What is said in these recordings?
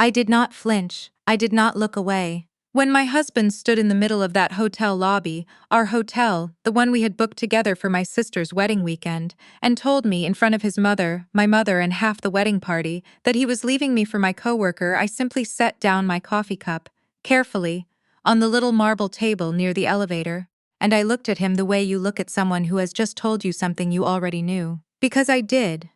I did not flinch. I did not look away. When my husband stood in the middle of that hotel lobby, our hotel, the one we had booked together for my sister's wedding weekend, and told me in front of his mother, my mother, and half the wedding party that he was leaving me for my coworker, I simply set down my coffee cup, carefully, on the little marble table near the elevator, and I looked at him the way you look at someone who has just told you something you already knew. Because I did.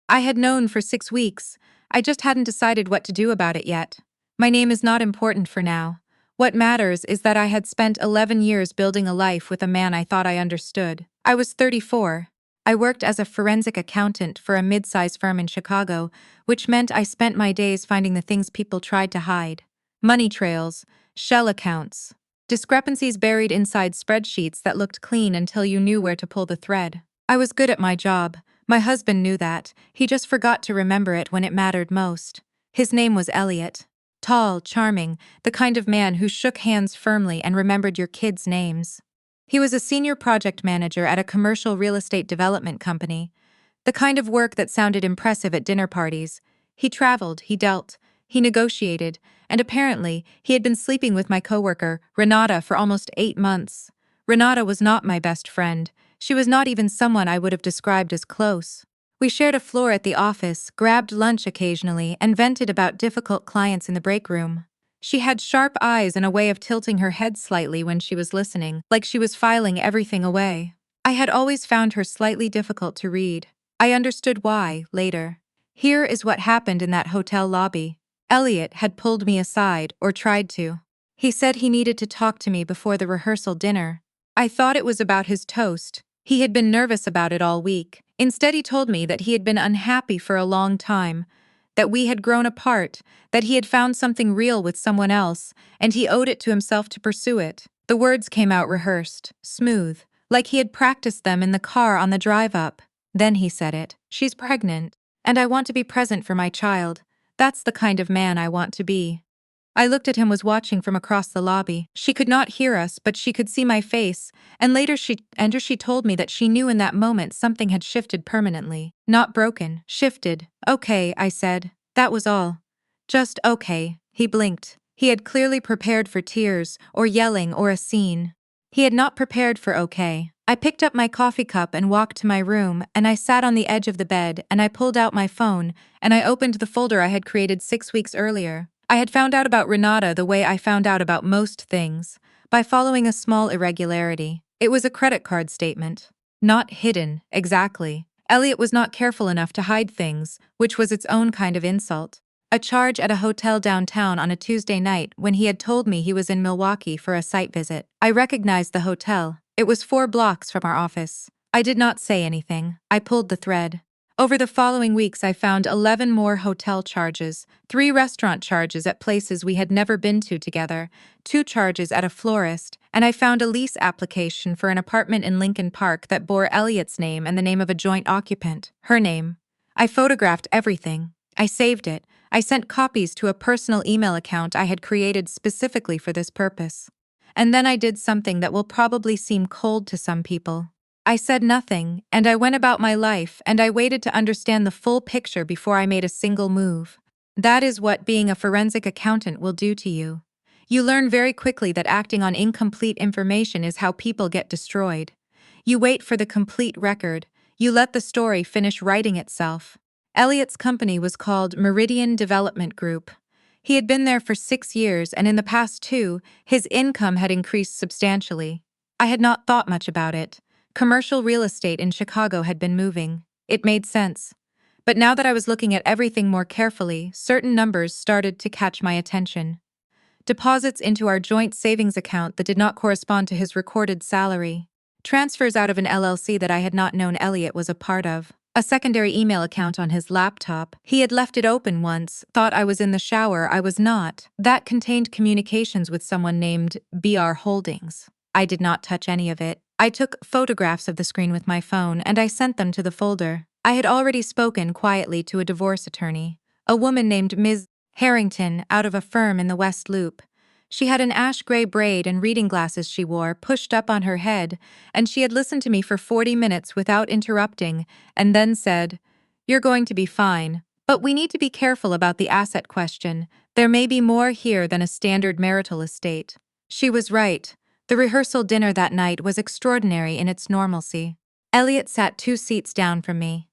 I had known for 6 weeks. I just hadn't decided what to do about it yet. My name is not important for now. What matters is that I had spent 11 years building a life with a man I thought I understood. I was 34. I worked as a forensic accountant for a mid-size firm in Chicago, which meant I spent my days finding the things people tried to hide. Money trails, shell accounts, discrepancies buried inside spreadsheets that looked clean until you knew where to pull the thread. I was good at my job. My husband knew that. He just forgot to remember it when it mattered most. His name was Elliot. Tall, charming, the kind of man who shook hands firmly and remembered your kids' names. He was a senior project manager at a commercial real estate development company, the kind of work that sounded impressive at dinner parties. He traveled, he dealt, he negotiated, and apparently he had been sleeping with my coworker, Renata, for almost 8 months. Renata was not my best friend. She was not even someone I would have described as close. We shared a floor at the office, grabbed lunch occasionally, and vented about difficult clients in the break room. She had sharp eyes and a way of tilting her head slightly when she was listening, like she was filing everything away. I had always found her slightly difficult to read. I understood why, later. Here is what happened in that hotel lobby. Elliot had pulled me aside, or tried to. He said he needed to talk to me before the rehearsal dinner. I thought it was about his toast. He had been nervous about it all week. Instead, he told me that he had been unhappy for a long time, that we had grown apart, that he had found something real with someone else, and he owed it to himself to pursue it. The words came out rehearsed, smooth, like he had practiced them in the car on the drive up. Then he said it. She's pregnant, and I want to be present for my child. That's the kind of man I want to be. I looked at him, was watching from across the lobby. She could not hear us, but she could see my face, and later she told me that she knew in that moment something had shifted permanently. Not broken, shifted. Okay, I said. That was all. Just okay. He blinked. He had clearly prepared for tears, or yelling, or a scene. He had not prepared for okay. I picked up my coffee cup and walked to my room, and I sat on the edge of the bed, and I pulled out my phone, and I opened the folder I had created 6 weeks earlier. I had found out about Renata the way I found out about most things, by following a small irregularity. It was a credit card statement. Not hidden, exactly. Elliot was not careful enough to hide things, which was its own kind of insult. A charge at a hotel downtown on a Tuesday night when he had told me he was in Milwaukee for a site visit. I recognized the hotel. It was 4 blocks from our office. I did not say anything. I pulled the thread. Over the following weeks, I found 11 more hotel charges, 3 restaurant charges at places we had never been to together, 2 charges at a florist, and I found a lease application for an apartment in Lincoln Park that bore Elliot's name and the name of a joint occupant, her name. I photographed everything. I saved it. I sent copies to a personal email account I had created specifically for this purpose. And then I did something that will probably seem cold to some people. I said nothing, and I went about my life, and I waited to understand the full picture before I made a single move. That is what being a forensic accountant will do to you. You learn very quickly that acting on incomplete information is how people get destroyed. You wait for the complete record. You let the story finish writing itself. Elliot's company was called Meridian Development Group. He had been there for 6 years, and in the past 2, his income had increased substantially. I had not thought much about it. Commercial real estate in Chicago had been moving. It made sense. But now that I was looking at everything more carefully, certain numbers started to catch my attention. Deposits into our joint savings account that did not correspond to his recorded salary. Transfers out of an LLC that I had not known Elliot was a part of. A secondary email account on his laptop. He had left it open once, thought I was in the shower. I was not. That contained communications with someone named BR Holdings. I did not touch any of it. I took photographs of the screen with my phone and I sent them to the folder. I had already spoken quietly to a divorce attorney, a woman named Ms. Harrington out of a firm in the West Loop. She had an ash-gray braid and reading glasses she wore pushed up on her head, and she had listened to me for 40 minutes without interrupting, and then said, "You're going to be fine. But we need to be careful about the asset question. There may be more here than a standard marital estate. She was right. The rehearsal dinner that night was extraordinary in its normalcy. Elliot sat 2 seats down from me.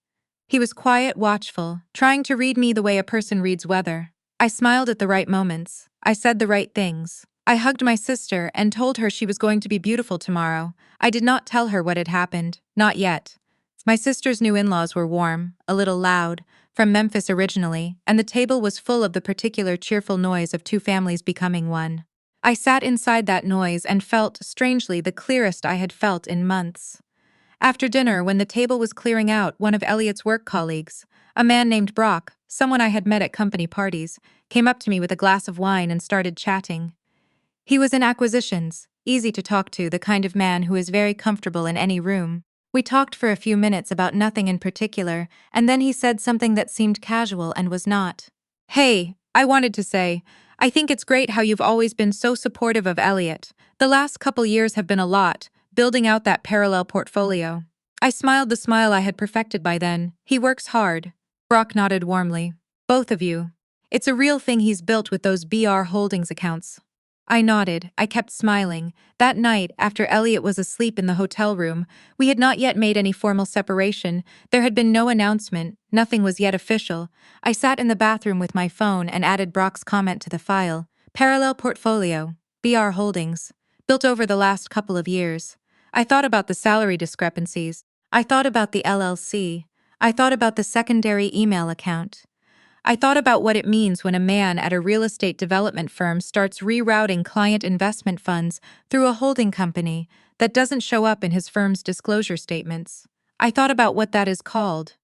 He was quiet, watchful, trying to read me the way a person reads weather. I smiled at the right moments. I said the right things. I hugged my sister and told her she was going to be beautiful tomorrow. I did not tell her what had happened, not yet. My sister's new in-laws were warm, a little loud, from Memphis originally, and the table was full of the particular cheerful noise of two families becoming one. I sat inside that noise and felt, strangely, the clearest I had felt in months. After dinner, when the table was clearing out, one of Elliot's work colleagues, a man named Brock, someone I had met at company parties, came up to me with a glass of wine and started chatting. He was in acquisitions, easy to talk to, the kind of man who is very comfortable in any room. We talked for a few minutes about nothing in particular, and then he said something that seemed casual and was not. Hey, I wanted to say, I think it's great how you've always been so supportive of Elliot. The last couple years have been a lot, building out that parallel portfolio. I smiled the smile I had perfected by then. He works hard. Brock nodded warmly. Both of you. It's a real thing he's built with those BR Holdings accounts. I nodded. I kept smiling. That night, after Elliot was asleep in the hotel room, we had not yet made any formal separation. There had been no announcement. Nothing was yet official. I sat in the bathroom with my phone and added Brock's comment to the file. Parallel portfolio. BR Holdings. Built over the last couple of years. I thought about the salary discrepancies. I thought about the LLC. I thought about the secondary email account. I thought about what it means when a man at a real estate development firm starts rerouting client investment funds through a holding company that doesn't show up in his firm's disclosure statements. I thought about what that is called.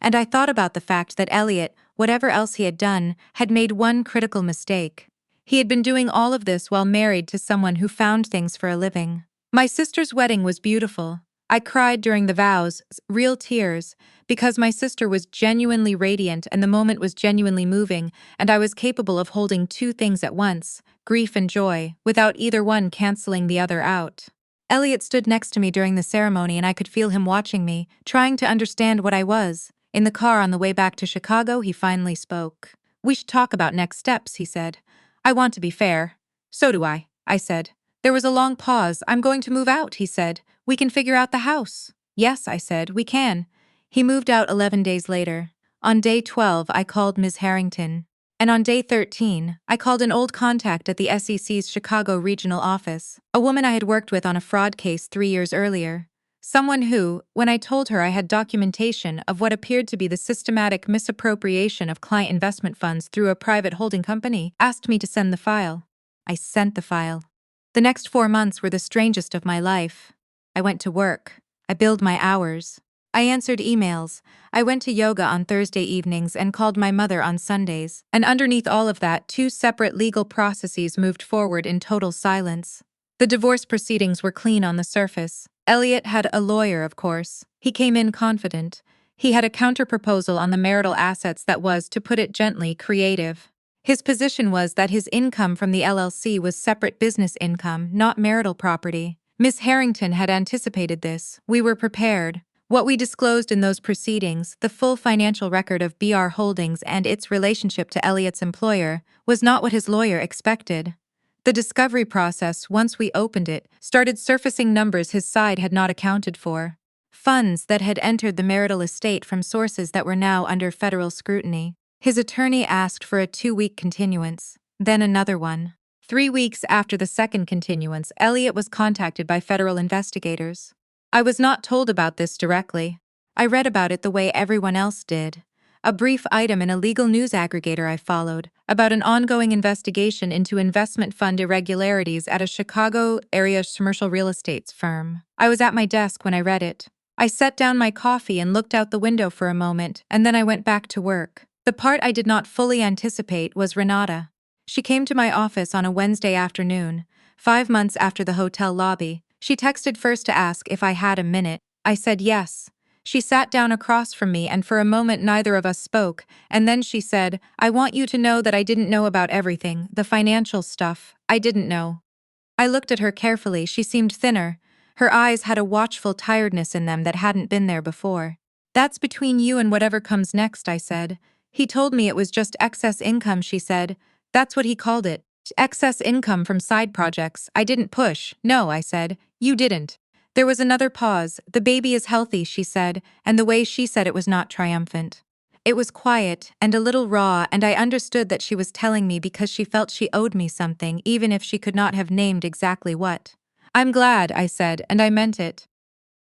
And I thought about the fact that Elliot, whatever else he had done, had made one critical mistake. He had been doing all of this while married to someone who found things for a living. My sister's wedding was beautiful. I cried during the vows, real tears, because my sister was genuinely radiant and the moment was genuinely moving, and I was capable of holding two things at once, grief and joy, without either one canceling the other out. Elliot stood next to me during the ceremony and I could feel him watching me, trying to understand what I was. In the car on the way back to Chicago, he finally spoke. We should talk about next steps, he said. I want to be fair. So do I said. There was a long pause. I'm going to move out, he said. We can figure out the house. Yes, I said, we can. He moved out 11 days later. On day 12, I called Ms. Harrington. And on day 13, I called an old contact at the SEC's Chicago regional office, a woman I had worked with on a fraud case 3 years earlier. Someone who, when I told her I had documentation of what appeared to be the systematic misappropriation of client investment funds through a private holding company, asked me to send the file. I sent the file. The next 4 months were the strangest of my life. I went to work. I billed my hours. I answered emails. I went to yoga on Thursday evenings and called my mother on Sundays. And underneath all of that, 2 separate legal processes moved forward in total silence. The divorce proceedings were clean on the surface. Elliot had a lawyer, of course. He came in confident. He had a counterproposal on the marital assets that was, to put it gently, creative. His position was that his income from the LLC was separate business income, not marital property. Miss Harrington had anticipated this. We were prepared. What we disclosed in those proceedings, the full financial record of BR Holdings and its relationship to Elliot's employer, was not what his lawyer expected. The discovery process, once we opened it, started surfacing numbers his side had not accounted for. Funds that had entered the marital estate from sources that were now under federal scrutiny. His attorney asked for a 2-week continuance, then another one. 3 weeks after the second continuance, Elliot was contacted by federal investigators. I was not told about this directly. I read about it the way everyone else did. A brief item in a legal news aggregator I followed, about an ongoing investigation into investment fund irregularities at a Chicago area commercial real estate firm. I was at my desk when I read it. I set down my coffee and looked out the window for a moment, and then I went back to work. The part I did not fully anticipate was Renata. She came to my office on a Wednesday afternoon, 5 months after the hotel lobby. She texted first to ask if I had a minute. I said yes. She sat down across from me and for a moment neither of us spoke, and then she said, I want you to know that I didn't know about everything, the financial stuff. I didn't know. I looked at her carefully. She seemed thinner. Her eyes had a watchful tiredness in them that hadn't been there before. That's between you and whatever comes next, I said. He told me it was just excess income, she said. That's what he called it. Excess income from side projects. I didn't push. No, I said. You didn't. There was another pause. The baby is healthy, she said, and the way she said it was not triumphant. It was quiet and a little raw, and I understood that she was telling me because she felt she owed me something, even if she could not have named exactly what. I'm glad, I said, and I meant it.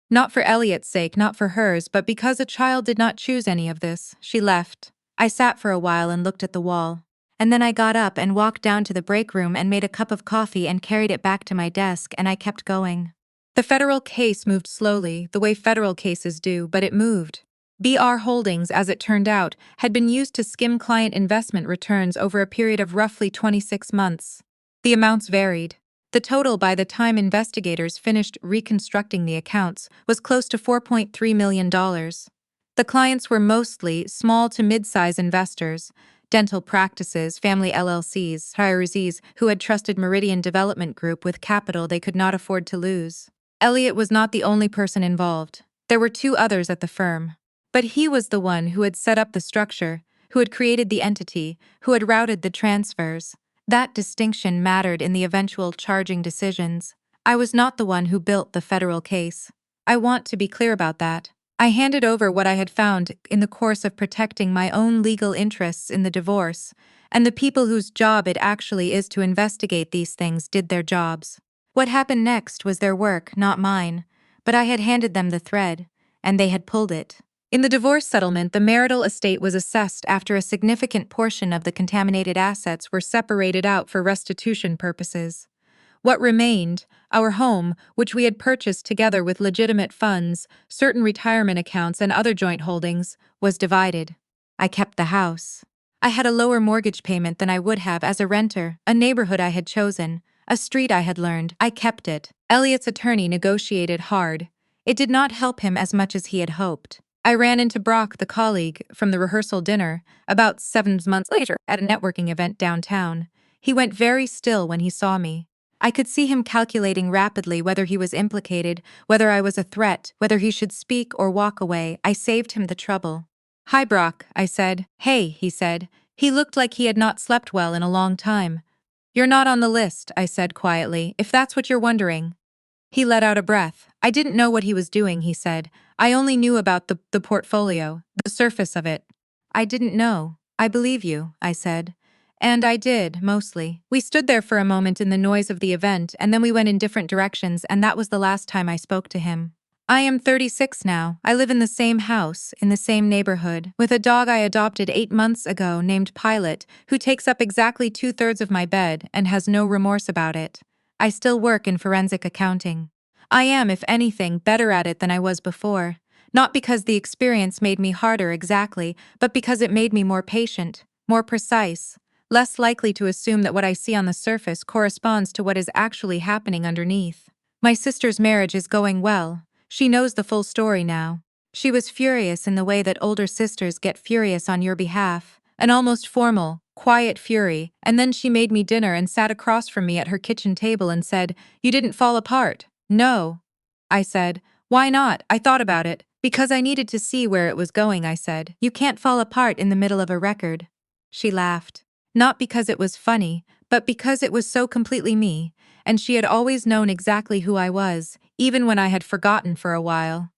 Not for Elliot's sake, not for hers, but because a child did not choose any of this. She left. I sat for a while and looked at the wall. And then I got up and walked down to the break room and made a cup of coffee and carried it back to my desk, and I kept going. The federal case moved slowly, the way federal cases do, but it moved. BR Holdings, as it turned out, had been used to skim client investment returns over a period of roughly 26 months. The amounts varied. The total by the time investigators finished reconstructing the accounts was close to $4.3 million. The clients were mostly small to mid-size investors, dental practices, family LLCs, heirees who had trusted Meridian Development Group with capital they could not afford to lose. Elliot was not the only person involved. There were 2 others at the firm. But he was the one who had set up the structure, who had created the entity, who had routed the transfers. That distinction mattered in the eventual charging decisions. I was not the one who built the federal case. I want to be clear about that. I handed over what I had found in the course of protecting my own legal interests in the divorce, and the people whose job it actually is to investigate these things did their jobs. What happened next was their work, not mine, but I had handed them the thread, and they had pulled it. In the divorce settlement, the marital estate was assessed after a significant portion of the contaminated assets were separated out for restitution purposes. What remained, our home, which we had purchased together with legitimate funds, certain retirement accounts, and other joint holdings, was divided. I kept the house. I had a lower mortgage payment than I would have as a renter, a neighborhood I had chosen, a street I had learned. I kept it. Elliot's attorney negotiated hard. It did not help him as much as he had hoped. I ran into Brock, the colleague, from the rehearsal dinner, about 7 months later, at a networking event downtown. He went very still when he saw me. I could see him calculating rapidly whether he was implicated, whether I was a threat, whether he should speak or walk away. I saved him the trouble. Hi, Brock, I said. Hey, he said. He looked like he had not slept well in a long time. You're not on the list, I said quietly, if that's what you're wondering. He let out a breath. I didn't know what he was doing, he said. I only knew about the portfolio, the surface of it. I didn't know. I believe you, I said. And I did, mostly. We stood there for a moment in the noise of the event, and then we went in different directions, and that was the last time I spoke to him. I am 36 now. I live in the same house, in the same neighborhood, with a dog I adopted 8 months ago named Pilot, who takes up exactly 2/3 of my bed and has no remorse about it. I still work in forensic accounting. I am, if anything, better at it than I was before. Not because the experience made me harder exactly, but because it made me more patient, more precise, less likely to assume that what I see on the surface corresponds to what is actually happening underneath. My sister's marriage is going well. She knows the full story now. She was furious in the way that older sisters get furious on your behalf, an almost formal, quiet fury, and then she made me dinner and sat across from me at her kitchen table and said, "You didn't fall apart." "No." I said. "Why not?" I thought about it. "Because I needed to see where it was going," I said. "You can't fall apart in the middle of a record." She laughed. Not because it was funny, but because it was so completely me, and she had always known exactly who I was, even when I had forgotten for a while.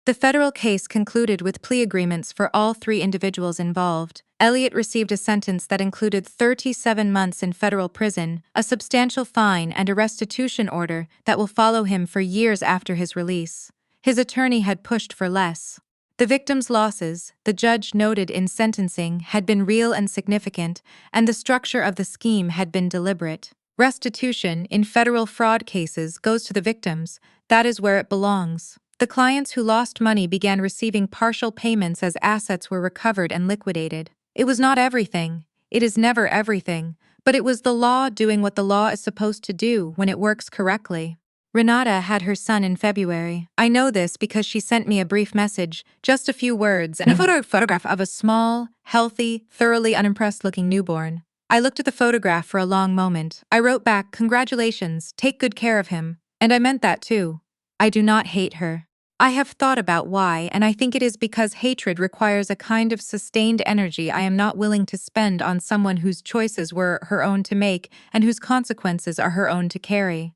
The federal case concluded with plea agreements for all 3 individuals involved. Elliot received a sentence that included 37 months in federal prison, a substantial fine, and a restitution order that will follow him for years after his release. His attorney had pushed for less. The victim's losses, the judge noted in sentencing, had been real and significant, and the structure of the scheme had been deliberate. Restitution, in federal fraud cases, goes to the victims. That is where it belongs. The clients who lost money began receiving partial payments as assets were recovered and liquidated. It was not everything. It is never everything. But it was the law doing what the law is supposed to do when it works correctly. Renata had her son in February. I know this because she sent me a brief message, just a few words, and a photograph of a small, healthy, thoroughly unimpressed-looking newborn. I looked at the photograph for a long moment. I wrote back, "Congratulations, take good care of him." And I meant that too. I do not hate her. I have thought about why, and I think it is because hatred requires a kind of sustained energy I am not willing to spend on someone whose choices were her own to make and whose consequences are her own to carry.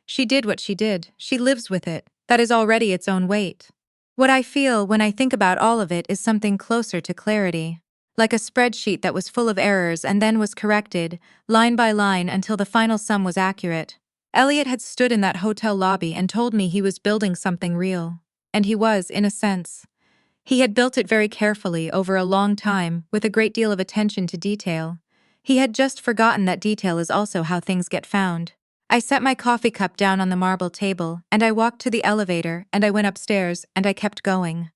She did what she did. She lives with it. That is already its own weight. What I feel when I think about all of it is something closer to clarity. Like a spreadsheet that was full of errors and then was corrected, line by line until the final sum was accurate. Elliot had stood in that hotel lobby and told me he was building something real. And he was, in a sense. He had built it very carefully over a long time, with a great deal of attention to detail. He had just forgotten that detail is also how things get found. I set my coffee cup down on the marble table, and I walked to the elevator, and I went upstairs, and I kept going.